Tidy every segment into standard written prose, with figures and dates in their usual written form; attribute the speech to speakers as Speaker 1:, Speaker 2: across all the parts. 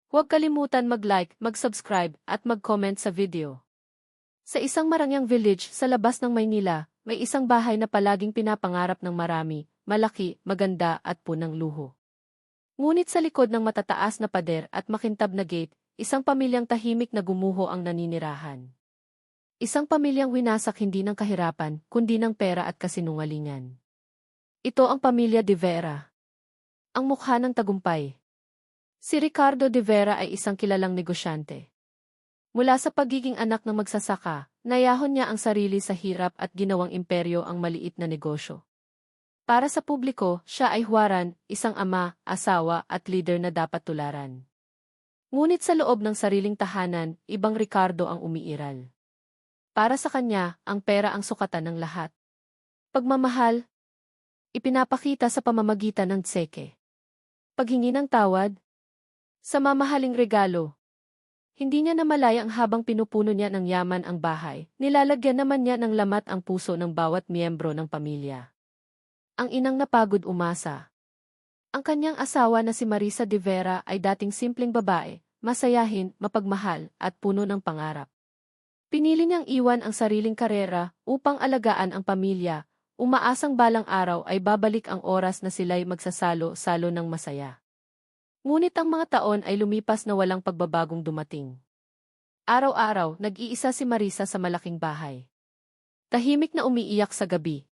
Speaker 1: Huwag kalimutan mag-like, mag-subscribe, at mag-comment sa video. Sa isang marangyang village sa labas ng Maynila, may isang bahay na palaging pinapangarap ng marami, malaki, maganda at punang luho. Ngunit sa likod ng matataas na pader at makintab na gate, isang pamilyang tahimik na gumuho ang naninirahan. Isang pamilyang winasak hindi ng kahirapan, kundi ng pera at kasinungalingan. Ito ang pamilya De Vera. Ang mukha ng tagumpay. Si Ricardo De Vera ay isang kilalang negosyante. Mula sa pagiging anak ng magsasaka, nayahon niya ang sarili sa hirap at ginawang imperyo ang maliit na negosyo. Para sa publiko, siya ay huwaran, isang ama, asawa at leader na dapat tularan. Ngunit sa loob ng sariling tahanan, ibang Ricardo ang umiiral. Para sa kanya, ang pera ang sukatan ng lahat. Pagmamahal, ipinapakita sa pamamagitan ng tseke. Paghingi ng tawad, sa mamahaling regalo. Hindi niya namalayang habang pinupuno niya ng yaman ang bahay, nilalagyan naman niya ng lamat ang puso ng bawat miyembro ng pamilya. Ang inang napagod umasa. Ang kanyang asawa na si Marisa De Vera ay dating simpleng babae, masayahin, mapagmahal, at puno ng pangarap. Pinili niyang iwan ang sariling karera upang alagaan ang pamilya, umaasang balang araw ay babalik ang oras na sila'y magsasalo-salo ng masaya. Ngunit ang mga taon ay lumipas na walang pagbabagong dumating. Araw-araw, nag-iisa si Marisa sa malaking bahay. Tahimik na umiiyak sa gabi.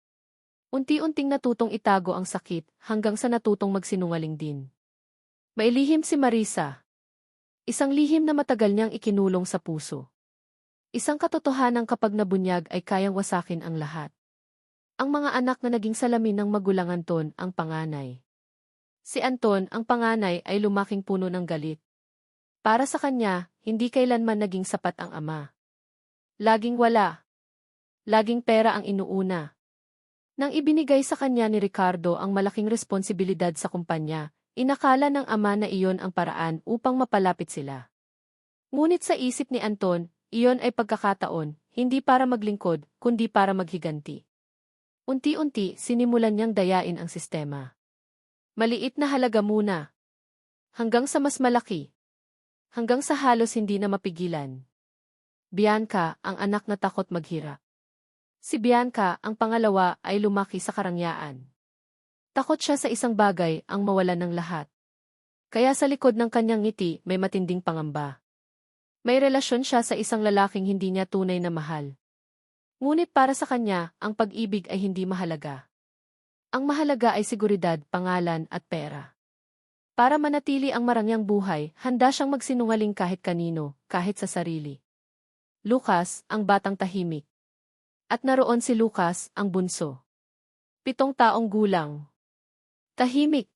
Speaker 1: Unti-unting natutong itago ang sakit hanggang sa natutong magsinungaling din. Mailihim si Marisa. Isang lihim na matagal niyang ikinulong sa puso. Isang katotohanan kapag nabunyag ay kayang wasakin ang lahat. Ang mga anak na naging salamin ng magulang Anton ang panganay. Si Anton, ang panganay, ay lumaking puno ng galit. Para sa kanya, hindi kailanman naging sapat ang ama. Laging wala. Laging pera ang inuuna. Nang ibinigay sa kanya ni Ricardo ang malaking responsibilidad sa kumpanya, inakala ng ama na iyon ang paraan upang mapalapit sila. Ngunit sa isip ni Anton, iyon ay pagkakataon, hindi para maglingkod, kundi para maghiganti. Unti-unti, sinimulan niyang dayain ang sistema. Maliit na halaga muna. Hanggang sa mas malaki. Hanggang sa halos hindi na mapigilan. Bianca, ang anak na takot maghirap. Si Bianca, ang pangalawa, ay lumaki sa karangyaan. Takot siya sa isang bagay, ang mawalan ng lahat. Kaya sa likod ng kanyang ngiti, may matinding pangamba. May relasyon siya sa isang lalaking hindi niya tunay na mahal. Ngunit para sa kanya, ang pag-ibig ay hindi mahalaga. Ang mahalaga ay seguridad, pangalan at pera. Para manatili ang marangyang buhay, handa siyang magsinungaling kahit kanino, kahit sa sarili. Lucas, ang batang tahimik. At naroon si Lucas, ang bunso. 7 taong gulang. Tahimik.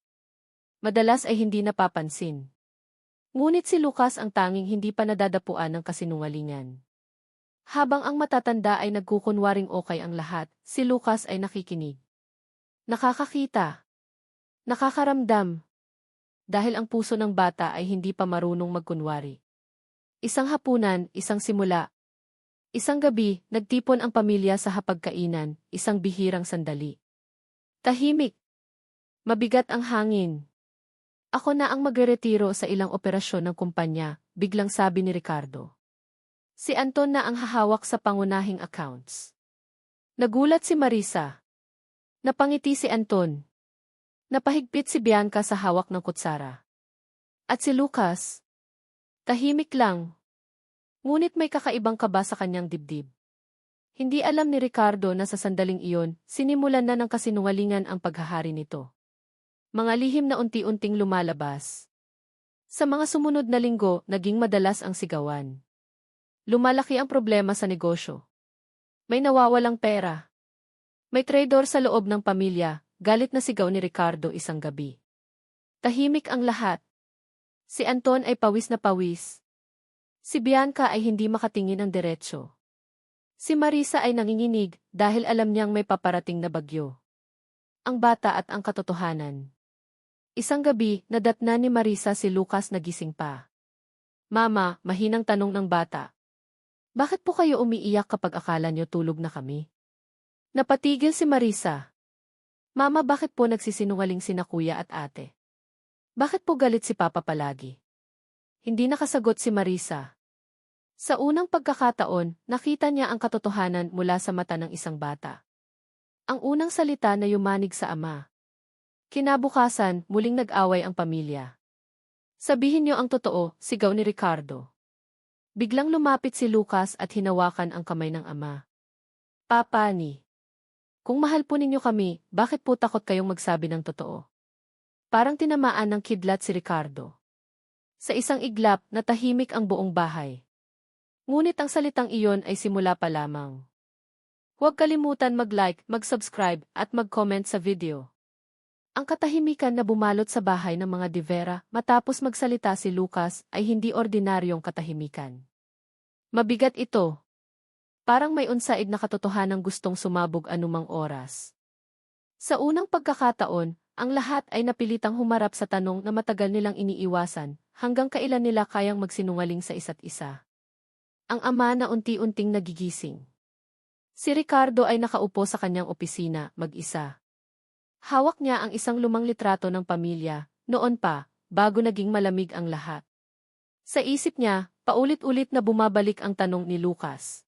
Speaker 1: Madalas ay hindi napapansin. Ngunit si Lucas ang tanging hindi pa nadadapuan ng kasinungalingan. Habang ang matatanda ay nagkukunwaring okay ang lahat, si Lucas ay nakikinig. Nakakakita. Nakakaramdam. Dahil ang puso ng bata ay hindi pa marunong magkunwari. Isang hapunan, isang simula. Isang gabi, nagtipon ang pamilya sa hapagkainan, isang bihirang sandali. Tahimik. Mabigat ang hangin. Ako na ang magreretiro sa ilang operasyon ng kumpanya, biglang sabi ni Ricardo. Si Anton na ang hahawak sa pangunahing accounts. Nagulat si Marisa. Napangiti si Anton. Napahigpit si Bianca sa hawak ng kutsara. At si Lucas? Tahimik lang. Ngunit may kakaibang kaba sa kanyang dibdib. Hindi alam ni Ricardo na sa sandaling iyon, sinimulan na ng kasinungalingan ang paghahari nito. Mga lihim na unti-unting lumalabas. Sa mga sumunod na linggo, naging madalas ang sigawan. Lumalaki ang problema sa negosyo. May nawawalang pera. May traidor sa loob ng pamilya, galit na sigaw ni Ricardo isang gabi. Tahimik ang lahat. Si Anton ay pawis na pawis. Si Bianca ay hindi makatingin ng diretsyo. Si Marisa ay nanginginig dahil alam niyang may paparating na bagyo. Ang bata at ang katotohanan. Isang gabi, nadatna ni Marisa si Lucas na gising pa. Mama, mahinang tanong ng bata. Bakit po kayo umiiyak kapag akala niyo tulog na kami? Napatigil si Marisa. Mama, bakit po nagsisinungaling sina kuya at ate? Bakit po galit si Papa palagi? Hindi nakasagot si Marisa. Sa unang pagkakataon, nakita niya ang katotohanan mula sa mata ng isang bata. Ang unang salita na yumanig sa ama. Kinabukasan, muling nag-away ang pamilya. Sabihin niyo ang totoo, sigaw ni Ricardo. Biglang lumapit si Lucas at hinawakan ang kamay ng ama. Papa ni. Kung mahal po ninyo kami, bakit po takot kayong magsabi ng totoo? Parang tinamaan ng kidlat si Ricardo. Sa isang iglap, natahimik ang buong bahay. Ngunit ang salitang iyon ay simula pa lamang. Huwag kalimutan mag-like, mag-subscribe, at mag-comment sa video. Ang katahimikan na bumalot sa bahay ng mga De Vera matapos magsalita si Lucas ay hindi ordinaryong katahimikan. Mabigat ito. Parang may unsaid na katotohanang gustong sumabog anumang oras. Sa unang pagkakataon, ang lahat ay napilitang humarap sa tanong na matagal nilang iniiwasan, hanggang kailan nila kayang magsinungaling sa isa't isa. Ang ama na unti-unting nagigising. Si Ricardo ay nakaupo sa kanyang opisina, mag-isa. Hawak niya ang isang lumang litrato ng pamilya, noon pa, bago naging malamig ang lahat. Sa isip niya, paulit-ulit na bumabalik ang tanong ni Lucas.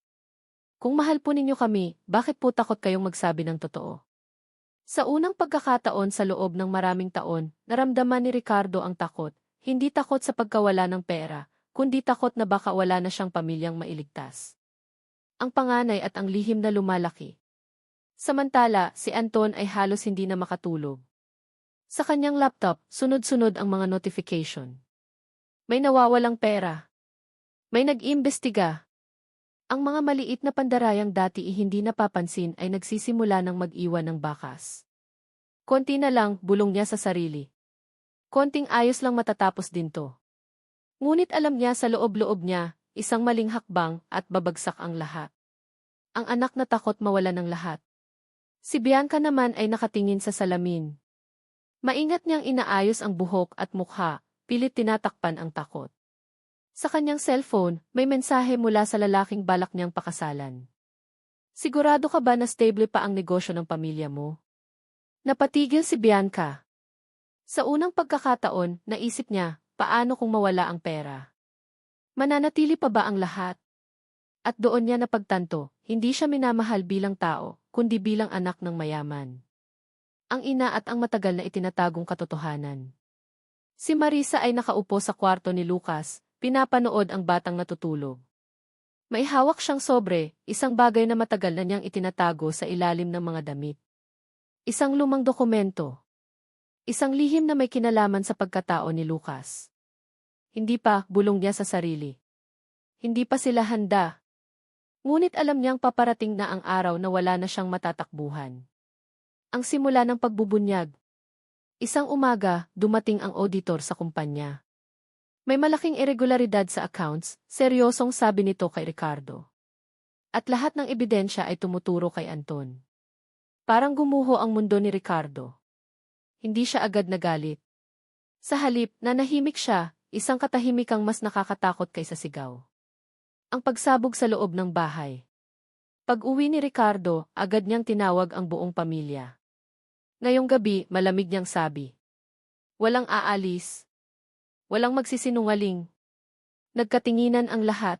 Speaker 1: Kung mahal po ninyo kami, bakit po takot kayong magsabi ng totoo? Sa unang pagkakataon sa loob ng maraming taon, naramdaman ni Ricardo ang takot, hindi takot sa pagkawala ng pera, kundi takot na baka wala na siyang pamilyang mailigtas. Ang panganay at ang lihim na lumalaki. Samantala, si Anton ay halos hindi na makatulog. Sa kanyang laptop, sunod-sunod ang mga notification. May nawawalang pera. May nag-iimbestiga. Ang mga maliit na pandarayang dati hindi napapansin ay nagsisimula ng mag-iwan ng bakas. Konti na lang, bulong niya sa sarili. Konting ayos lang matatapos din to. Ngunit alam niya sa loob-loob niya, isang maling hakbang at babagsak ang lahat. Ang anak na takot mawala ng lahat. Si Bianca naman ay nakatingin sa salamin. Maingat niyang inaayos ang buhok at mukha, pilit tinatakpan ang takot. Sa kanyang cellphone, may mensahe mula sa lalaking balak niyang pakasalan. Sigurado ka ba na stable pa ang negosyo ng pamilya mo? Napatigil si Bianca. Sa unang pagkakataon, naisip niya, paano kung mawala ang pera? Mananatili pa ba ang lahat? At doon niya napagtanto, hindi siya minamahal bilang tao, kundi bilang anak ng mayaman. Ang ina at ang matagal na itinatagong katotohanan. Si Marisa ay nakaupo sa kwarto ni Lucas, pinapanood ang batang natutulog. May hawak siyang sobre, isang bagay na matagal na niyang itinatago sa ilalim ng mga damit. Isang lumang dokumento. Isang lihim na may kinalaman sa pagkatao ni Lucas. Hindi pa, bulong niya sa sarili. Hindi pa sila handa. Ngunit alam niyang paparating na ang araw na wala na siyang matatakbuhan. Ang simula ng pagbubunyag. Isang umaga, dumating ang auditor sa kumpanya. May malaking irregularidad sa accounts, seryosong sabi nito kay Ricardo. At lahat ng ebidensya ay tumuturo kay Anton. Parang gumuho ang mundo ni Ricardo. Hindi siya agad nagalit. Sa halip, nanahimik siya, isang katahimikang mas nakakatakot kaysa sigaw. Ang pagsabog sa loob ng bahay. Pag-uwi ni Ricardo, agad niyang tinawag ang buong pamilya. Ngayong gabi, malamig niyang sabi. Walang aalis. Walang magsisinungaling. Nagkatinginan ang lahat.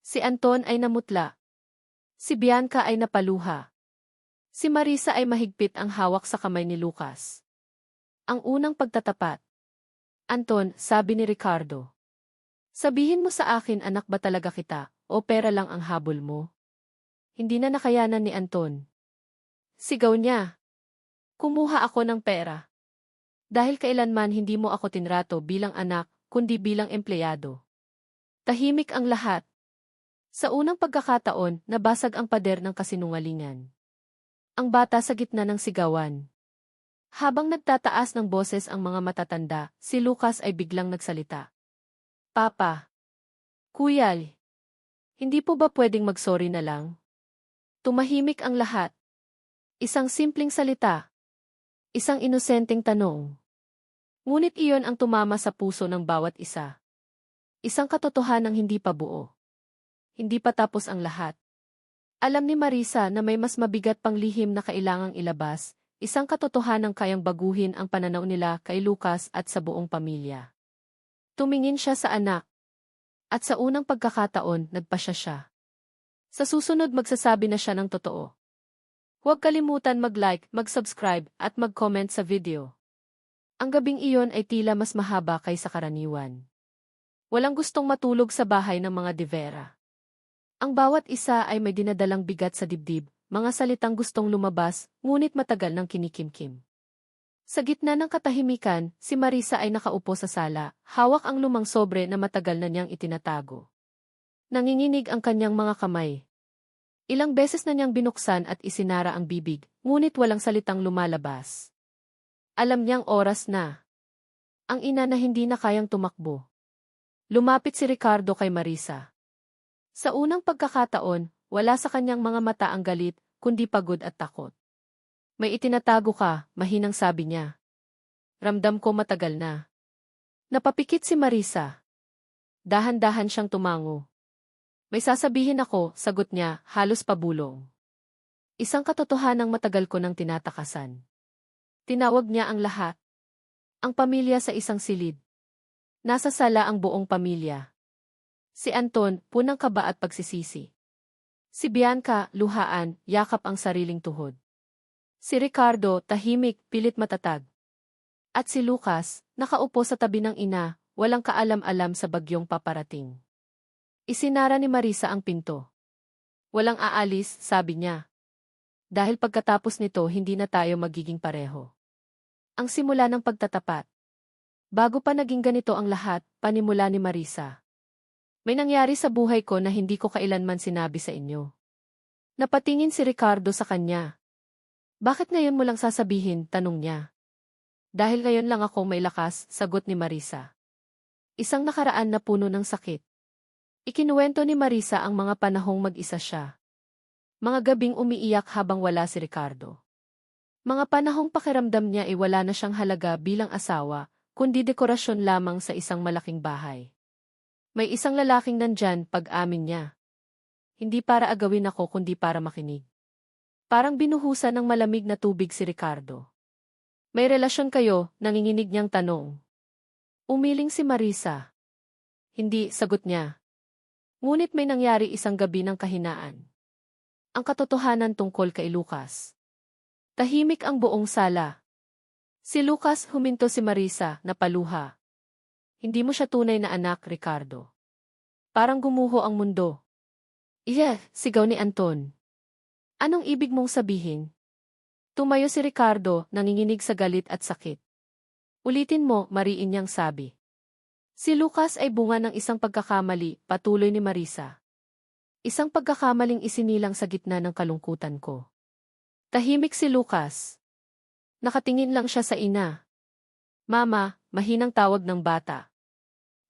Speaker 1: Si Anton ay namutla. Si Bianca ay napaluha. Si Marisa ay mahigpit ang hawak sa kamay ni Lucas. Ang unang pagtatapat. Anton, sabi ni Ricardo. Sabihin mo sa akin anak ba talaga kita, o pera lang ang habol mo? Hindi na nakayanan ni Anton. Sigaw niya. Kumuha ako ng pera. Dahil kailanman hindi mo ako tinrato bilang anak, kundi bilang empleyado. Tahimik ang lahat. Sa unang pagkakataon, nabasag ang pader ng kasinungalingan. Ang bata sa gitna ng sigawan. Habang nagtataas ng boses ang mga matatanda, si Lucas ay biglang nagsalita. Papa. Kuya, hindi po ba pwedeng mag-sorry na lang? Tumahimik ang lahat. Isang simpleng salita. Isang inosenteng tanong. Ngunit iyon ang tumama sa puso ng bawat isa. Isang katotohanang hindi pa buo. Hindi pa tapos ang lahat. Alam ni Marisa na may mas mabigat pang lihim na kailangang ilabas, isang katotohanang kayang baguhin ang pananaw nila kay Lucas at sa buong pamilya. Tumingin siya sa anak. At sa unang pagkakataon, nagpasya siya. Sa susunod magsasabi na siya ng totoo. Huwag kalimutan mag-like, mag-subscribe, at mag-comment sa video. Ang gabing iyon ay tila mas mahaba kaysa karaniwan. Walang gustong matulog sa bahay ng mga De Vera. Ang bawat isa ay may dinadalang bigat sa dibdib, mga salitang gustong lumabas, ngunit matagal nang kinikimkim. Sa gitna ng katahimikan, si Marisa ay nakaupo sa sala, hawak ang lumang sobre na matagal na niyang itinatago. Nanginginig ang kanyang mga kamay. Ilang beses na niyang binuksan at isinara ang bibig, ngunit walang salitang lumalabas. Alam niyang oras na. Ang ina na hindi na kayang tumakbo. Lumapit si Ricardo kay Marisa. Sa unang pagkakataon, wala sa kanyang mga mata ang galit, kundi pagod at takot. May itinatago ka, mahinang sabi niya. Ramdam ko matagal na. Napapikit si Marisa. Dahan-dahan siyang tumango. May sasabihin ako, sagot niya, halos pabulong. Isang katotohanang matagal ko nang tinatakasan. Tinawag niya ang lahat. Ang pamilya sa isang silid. Nasa sala ang buong pamilya. Si Anton, punang kaba at pagsisisi. Si Bianca, luhaan, yakap ang sariling tuhod. Si Ricardo, tahimik, pilit matatag. At si Lucas, nakaupo sa tabi ng ina, walang kaalam-alam sa bagyong paparating. Isinara ni Marisa ang pinto. Walang aalis, sabi niya. Dahil pagkatapos nito hindi na tayo magiging pareho. Ang simula ng pagtatapat. Bago pa naging ganito ang lahat, panimula ni Marisa. May nangyari sa buhay ko na hindi ko kailanman sinabi sa inyo. Napatingin si Ricardo sa kanya. Bakit ngayon mo lang sasabihin, tanong niya. Dahil ngayon lang ako may lakas, sagot ni Marisa. Isang nakaraan na puno ng sakit. Ikinuwento ni Marisa ang mga panahong mag-isa siya. Mga gabing umiiyak habang wala si Ricardo. Mga panahong pakiramdam niya ay wala na siyang halaga bilang asawa, kundi dekorasyon lamang sa isang malaking bahay. May isang lalaking nandyan, pag-amin niya. Hindi para agawin ako kundi para makinig. Parang binuhusan ng malamig na tubig si Ricardo. May relasyon kayo, nanginginig niyang tanong. Umiling si Marisa. Hindi, sagot niya. Ngunit may nangyari isang gabi ng kahinaan. Ang katotohanan tungkol kay Lucas. Tahimik ang buong sala. Si Lucas, huminto si Marisa, napaluha. Hindi mo siya tunay na anak, Ricardo. Parang gumuho ang mundo. Sigaw ni Anton. Anong ibig mong sabihin? Tumayo si Ricardo, nanginginig sa galit at sakit. Ulitin mo, mariin niyang sabi. Si Lucas ay bunga ng isang pagkakamali, patuloy ni Marisa. Isang pagkakamaling isinilang sa gitna ng kalungkutan ko. Tahimik si Lucas. Nakatingin lang siya sa ina. Mama, mahinang tawag ng bata.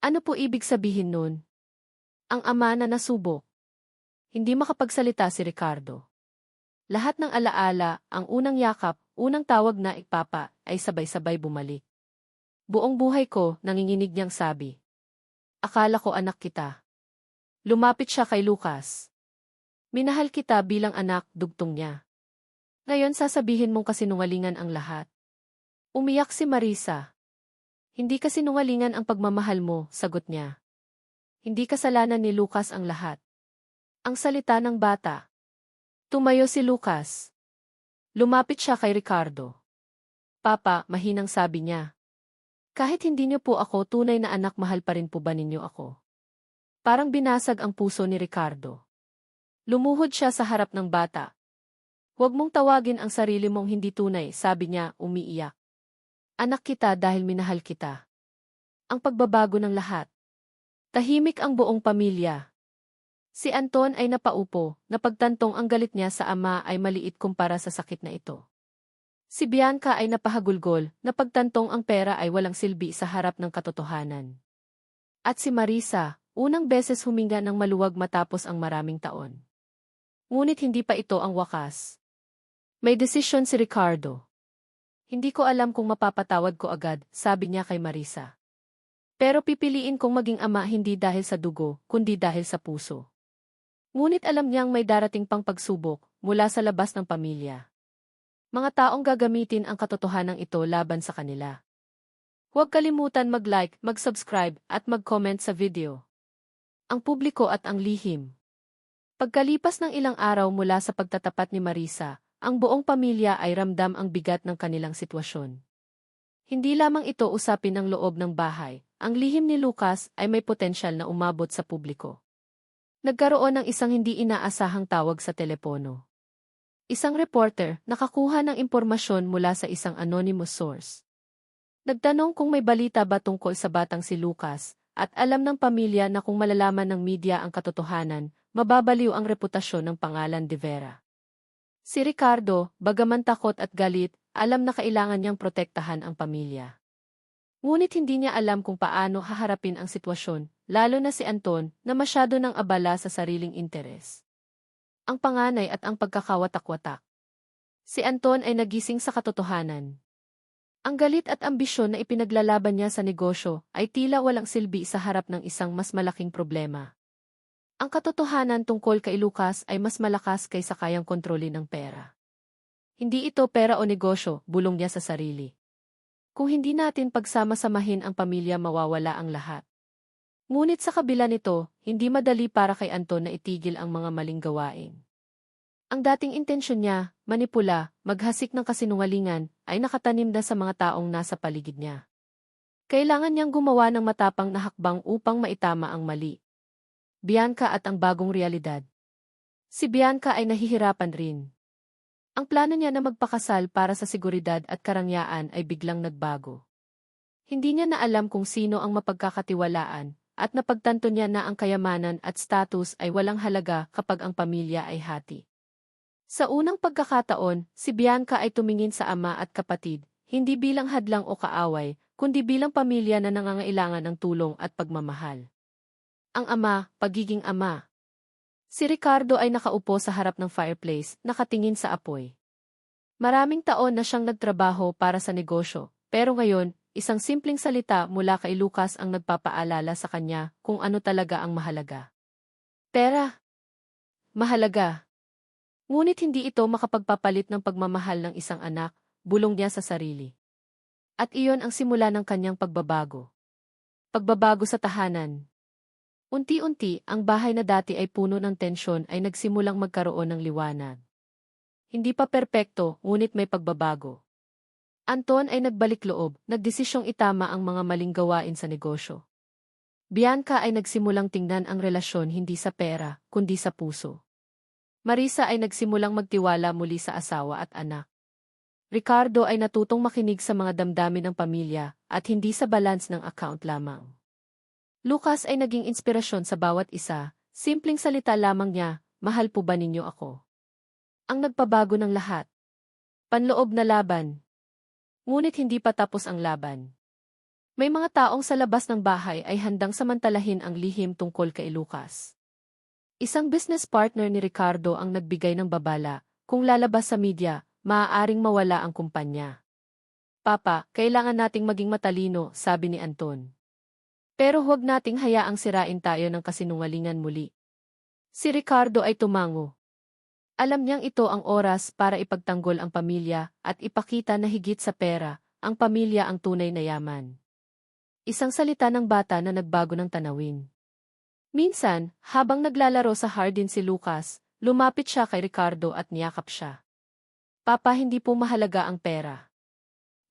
Speaker 1: Ano po ibig sabihin nun? Ang ama na nasubok. Hindi makapagsalita si Ricardo. Lahat ng alaala, ang unang yakap, unang tawag na ipapa, ay sabay-sabay bumalik. Buong buhay ko, nanginginig niyang sabi. Akala ko anak kita. Lumapit siya kay Lucas. Minahal kita bilang anak, dugtong niya. Ngayon sasabihin mong kasinungalingan ang lahat. Umiyak si Marisa. Hindi kasinungalingan ang pagmamahal mo, sagot niya. Hindi kasalanan ni Lucas ang lahat. Ang salita ng bata. Tumayo si Lucas. Lumapit siya kay Ricardo. Papa, mahinang sabi niya. Kahit hindi niyo po ako tunay na anak, mahal pa rin po ba ninyo ako? Parang binasag ang puso ni Ricardo. Lumuhod siya sa harap ng bata. Huwag mong tawagin ang sarili mong hindi tunay, sabi niya, umiiyak. Anak kita dahil minahal kita. Ang pagbabago ng lahat. Tahimik ang buong pamilya. Si Anton ay napaupo, napagtantong ang galit niya sa ama ay maliit kumpara sa sakit na ito. Si Bianca ay napahagulgol, napagtantong ang pera ay walang silbi sa harap ng katotohanan. At si Marisa, unang beses huminga ng maluwag matapos ang maraming taon. Ngunit hindi pa ito ang wakas. May desisyon si Ricardo. Hindi ko alam kung mapapatawad ko agad, sabi niya kay Marisa. Pero pipiliin kong maging ama hindi dahil sa dugo, kundi dahil sa puso. Ngunit alam niyang may darating pang pagsubok mula sa labas ng pamilya. Mga taong gagamitin ang katotohanan ito laban sa kanila. Huwag kalimutan mag-like, mag-subscribe, at mag-comment sa video. Ang publiko at ang lihim. Pagkalipas ng ilang araw mula sa pagtatapat ni Marisa, ang buong pamilya ay ramdam ang bigat ng kanilang sitwasyon. Hindi lamang ito usapin ng loob ng bahay, ang lihim ni Lucas ay may potensyal na umabot sa publiko. Nagkaroon ng isang hindi inaasahang tawag sa telepono. Isang reporter nakakuha ng impormasyon mula sa isang anonymous source. Nagtanong kung may balita ba tungkol sa batang si Lucas, at alam ng pamilya na kung malalaman ng media ang katotohanan, mababaliw ang reputasyon ng pangalan de Vera. Si Ricardo, bagaman takot at galit, alam na kailangan niyang protektahan ang pamilya. Ngunit hindi niya alam kung paano haharapin ang sitwasyon, lalo na si Anton na masyado nang abala sa sariling interes. Ang panganay at ang pagkakawatak-watak. Si Anton ay nagising sa katotohanan. Ang galit at ambisyon na ipinaglalaban niya sa negosyo ay tila walang silbi sa harap ng isang mas malaking problema. Ang katotohanan tungkol kay Lucas ay mas malakas kaysa kayang kontrolin ng pera. Hindi ito pera o negosyo, bulong niya sa sarili. Kung hindi natin pagsama-samahin ang pamilya, mawawala ang lahat. Ngunit sa kabila nito, hindi madali para kay Anton na itigil ang mga maling gawain. Ang dating intensyon niya, manipula, maghasik ng kasinungalingan, ay nakatanim na sa mga taong nasa paligid niya. Kailangan niyang gumawa ng matapang na hakbang upang maitama ang mali. Bianca at ang bagong realidad. Si Bianca ay nahihirapan rin. Ang plano niya na magpakasal para sa seguridad at karangyaan ay biglang nagbago. Hindi niya na alam kung sino ang mapagkakatiwalaan, at napagtanto niya na ang kayamanan at status ay walang halaga kapag ang pamilya ay hati. Sa unang pagkakataon, si Bianca ay tumingin sa ama at kapatid, hindi bilang hadlang o kaaway, kundi bilang pamilya na nangangailangan ng tulong at pagmamahal. Ang ama, pagiging ama. Si Ricardo ay nakaupo sa harap ng fireplace, nakatingin sa apoy. Maraming taon na siyang nagtrabaho para sa negosyo, pero ngayon, isang simpleng salita mula kay Lucas ang nagpapaalala sa kanya kung ano talaga ang mahalaga. Pera. Mahalaga. Ngunit hindi ito makapagpapalit ng pagmamahal ng isang anak, bulong niya sa sarili. At iyon ang simula ng kanyang pagbabago. Pagbabago sa tahanan. Unti-unti, ang bahay na dati ay puno ng tensyon ay nagsimulang magkaroon ng liwanag. Hindi pa perpekto, ngunit may pagbabago. Anton ay nagbalik loob, nagdesisyong itama ang mga maling gawain sa negosyo. Bianca ay nagsimulang tingnan ang relasyon hindi sa pera, kundi sa puso. Marisa ay nagsimulang magtiwala muli sa asawa at anak. Ricardo ay natutong makinig sa mga damdamin ng pamilya at hindi sa balance ng account lamang. Lucas ay naging inspirasyon sa bawat isa, simpleng salita lamang niya, mahal po ba ninyo ako? Ang nagpabago ng lahat. Panloob na laban. Ngunit hindi pa tapos ang laban. May mga taong sa labas ng bahay ay handang samantalahin ang lihim tungkol kay Lucas. Isang business partner ni Ricardo ang nagbigay ng babala, kung lalabas sa media, maaaring mawala ang kumpanya. Papa, kailangan nating maging matalino, sabi ni Anton. Pero huwag nating hayaang sirain tayo ng kasinungalingan muli. Si Ricardo ay tumango. Alam niyang ito ang oras para ipagtanggol ang pamilya at ipakita na higit sa pera, ang pamilya ang tunay na yaman. Isang salita ng bata na nagbago ng tanawin. Minsan, habang naglalaro sa hardin si Lucas, lumapit siya kay Ricardo at niyakap siya. Papa, hindi po mahalaga ang pera.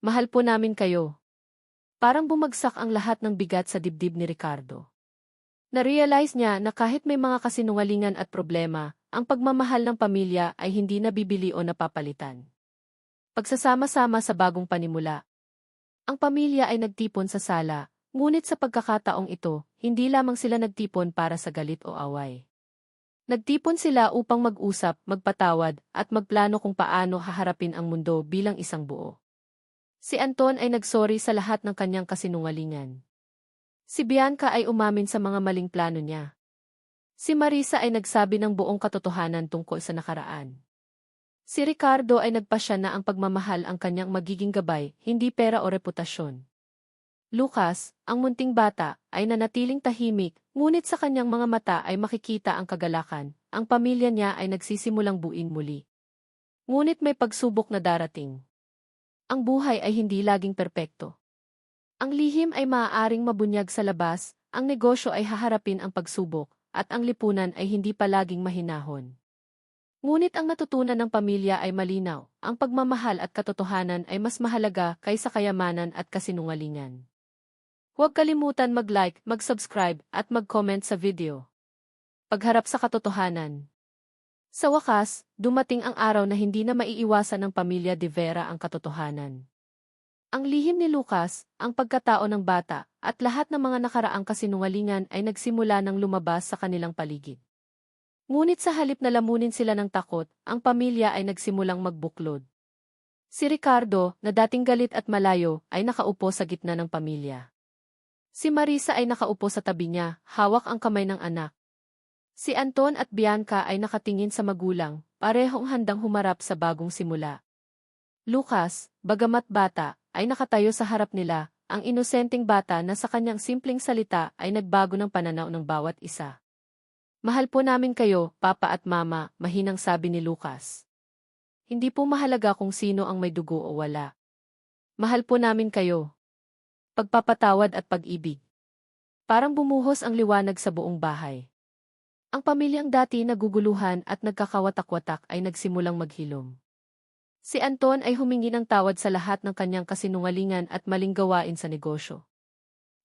Speaker 1: Mahal po namin kayo. Parang bumagsak ang lahat ng bigat sa dibdib ni Ricardo. Na-realize niya na kahit may mga kasinungalingan at problema, ang pagmamahal ng pamilya ay hindi nabibili o napapalitan. Pagsasama-sama sa bagong panimula. Ang pamilya ay nagtipon sa sala, ngunit sa pagkakataong ito, hindi lamang sila nagtipon para sa galit o away. Nagtipon sila upang mag-usap, magpatawad, at magplano kung paano haharapin ang mundo bilang isang buo. Si Anton ay nagsorry sa lahat ng kanyang kasinungalingan. Si Bianca ay umamin sa mga maling plano niya. Si Marisa ay nagsabi ng buong katotohanan tungkol sa nakaraan. Si Ricardo ay nagpasya na ang pagmamahal ang kanyang magiging gabay, hindi pera o reputasyon. Lucas, ang munting bata, ay nanatiling tahimik, ngunit sa kanyang mga mata ay makikita ang kagalakan, ang pamilya niya ay nagsisimulang buuin muli. Ngunit may pagsubok na darating. Ang buhay ay hindi laging perpekto. Ang lihim ay maaaring mabunyag sa labas, ang negosyo ay haharapin ang pagsubok, at ang lipunan ay hindi palaging mahinahon. Ngunit ang natutunan ng pamilya ay malinaw, ang pagmamahal at katotohanan ay mas mahalaga kaysa kayamanan at kasinungalingan. Huwag kalimutan mag-like, mag-subscribe, at mag-comment sa video. Pagharap sa katotohanan. Sa wakas, dumating ang araw na hindi na maiiwasan ng pamilya de Vera ang katotohanan. Ang lihim ni Lucas, ang pagkatao ng bata, at lahat ng mga nakaraang kasinungalingan ay nagsimula ng lumabas sa kanilang paligid. Ngunit sa halip na lamunin sila ng takot, ang pamilya ay nagsimulang magbuklod. Si Ricardo, na dating galit at malayo, ay nakaupo sa gitna ng pamilya. Si Marisa ay nakaupo sa tabi niya, hawak ang kamay ng anak. Si Anton at Bianca ay nakatingin sa magulang, parehong handang humarap sa bagong simula. Lucas, bagamat bata, ay nakatayo sa harap nila, ang inosenteng bata na sa kanyang simpleng salita ay nagbago ng pananaw ng bawat isa. Mahal po namin kayo, Papa at Mama, mahinang sabi ni Lucas. Hindi po mahalaga kung sino ang may dugo o wala. Mahal po namin kayo. Pagpapatawad at pag-ibig. Parang bumuhos ang liwanag sa buong bahay. Ang pamilyang dati naguguluhan at nagkakawatak-watak ay nagsimulang maghilom. Si Anton ay humingi ng tawad sa lahat ng kanyang kasinungalingan at maling gawain sa negosyo.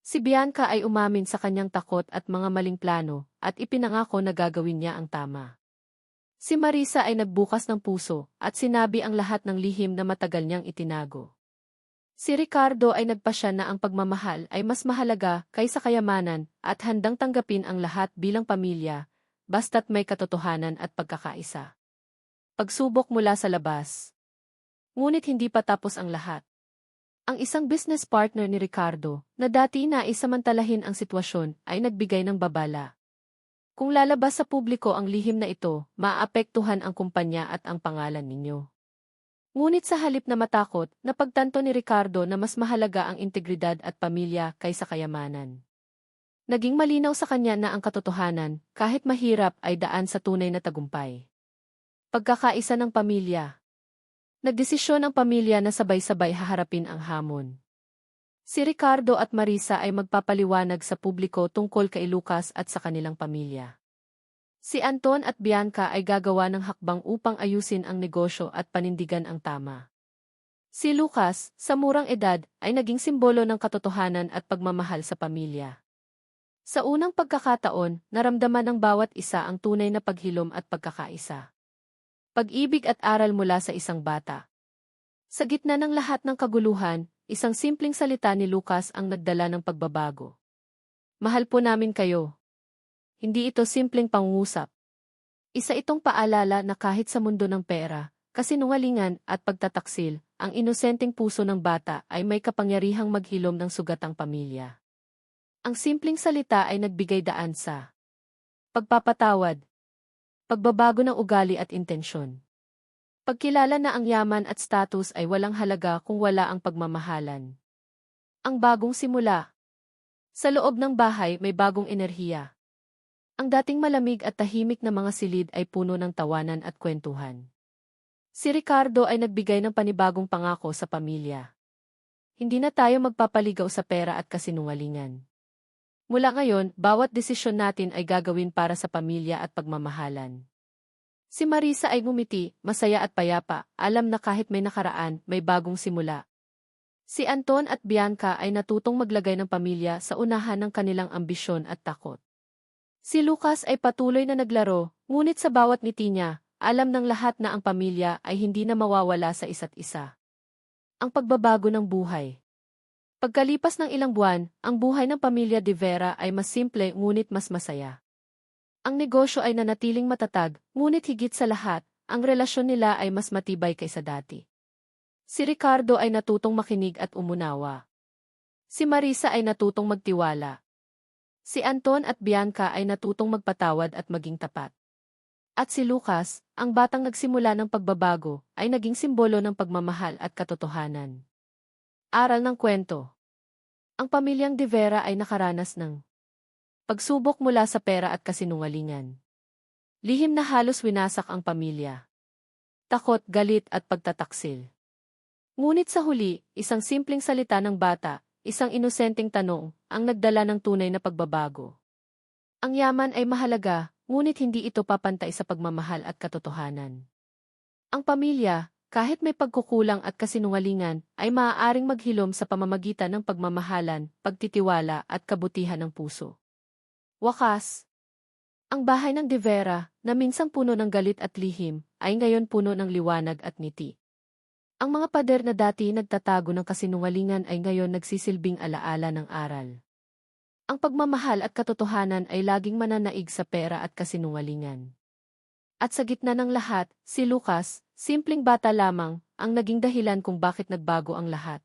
Speaker 1: Si Bianca ay umamin sa kanyang takot at mga maling plano at ipinangako na gagawin niya ang tama. Si Marisa ay nagbukas ng puso at sinabi ang lahat ng lihim na matagal niyang itinago. Si Ricardo ay nagpasya na ang pagmamahal ay mas mahalaga kaysa kayamanan at handang tanggapin ang lahat bilang pamilya, basta't may katotohanan at pagkakaisa. Pagsubok mula sa labas. Ngunit hindi pa tapos ang lahat. Ang isang business partner ni Ricardo, na dati naisamantalahin ang sitwasyon, ay nagbigay ng babala. Kung lalabas sa publiko ang lihim na ito, maaapektuhan ang kumpanya at ang pangalan ninyo. Ngunit sa halip na matakot, napagtanto ni Ricardo na mas mahalaga ang integridad at pamilya kaysa kayamanan. Naging malinaw sa kanya na ang katotohanan, kahit mahirap, ay daan sa tunay na tagumpay. Pagkakaisa ng pamilya. Nagdesisyon ang pamilya na sabay-sabay haharapin ang hamon. Si Ricardo at Marisa ay magpapaliwanag sa publiko tungkol kay Lucas at sa kanilang pamilya. Si Anton at Bianca ay gagawa ng hakbang upang ayusin ang negosyo at panindigan ang tama. Si Lucas, sa murang edad, ay naging simbolo ng katotohanan at pagmamahal sa pamilya. Sa unang pagkakataon, naramdaman ng bawat isa ang tunay na paghilom at pagkakaisa. Pag-ibig at aral mula sa isang bata. Sa gitna ng lahat ng kaguluhan, isang simpleng salita ni Lucas ang nagdala ng pagbabago. Mahal po namin kayo. Hindi ito simpleng pangungusap. Isa itong paalala na kahit sa mundo ng pera, kasinungalingan at pagtataksil, ang inosenteng puso ng bata ay may kapangyarihang maghilom ng sugatang pamilya. Ang simpleng salita ay nagbigay daan sa pagpapatawad, pagbabago ng ugali at intensyon. Pagkilala na ang yaman at status ay walang halaga kung wala ang pagmamahalan. Ang bagong simula. Sa loob ng bahay may bagong enerhiya. Ang dating malamig at tahimik na mga silid ay puno ng tawanan at kwentuhan. Si Ricardo ay nagbigay ng panibagong pangako sa pamilya. Hindi na tayo magpapaligaw sa pera at kasinungalingan. Mula ngayon, bawat desisyon natin ay gagawin para sa pamilya at pagmamahalan. Si Marisa ay ngumiti, masaya at payapa, alam na kahit may nakaraan, may bagong simula. Si Anton at Bianca ay natutong maglagay ng pamilya sa unahan ng kanilang ambisyon at takot. Si Lucas ay patuloy na naglaro, ngunit sa bawat ngiti niya, alam ng lahat na ang pamilya ay hindi na mawawala sa isa't isa. Ang pagbabago ng buhay. Pagkalipas ng ilang buwan, ang buhay ng pamilya de Vera ay mas simple ngunit mas masaya. Ang negosyo ay nanatiling matatag, ngunit higit sa lahat, ang relasyon nila ay mas matibay kaysa dati. Si Ricardo ay natutong makinig at umunawa. Si Marisa ay natutong magtiwala. Si Anton at Bianca ay natutong magpatawad at maging tapat. At si Lucas, ang batang nagsimula ng pagbabago, ay naging simbolo ng pagmamahal at katotohanan. Aral ng kwento. Ang pamilyang de Vera ay nakaranas ng pagsubok mula sa pera at kasinungalingan. Lihim na halos winasak ang pamilya. Takot, galit at pagtataksil. Ngunit sa huli, isang simpleng salita ng bata, isang inosenteng tanong, ang nagdala ng tunay na pagbabago. Ang yaman ay mahalaga, ngunit hindi ito papantay sa pagmamahal at katotohanan. Ang pamilya, kahit may pagkukulang at kasinungalingan, ay maaaring maghilom sa pamamagitan ng pagmamahalan, pagtitiwala at kabutihan ng puso. Wakas, ang bahay ng De Vera, na minsang puno ng galit at lihim, ay ngayon puno ng liwanag at ngiti. Ang mga pader na dati nagtatago ng kasinungalingan ay ngayon nagsisilbing alaala ng aral. Ang pagmamahal at katotohanan ay laging mananaig sa pera at kasinungalingan. At sa gitna ng lahat, si Lucas, simpleng bata lamang, ang naging dahilan kung bakit nagbago ang lahat.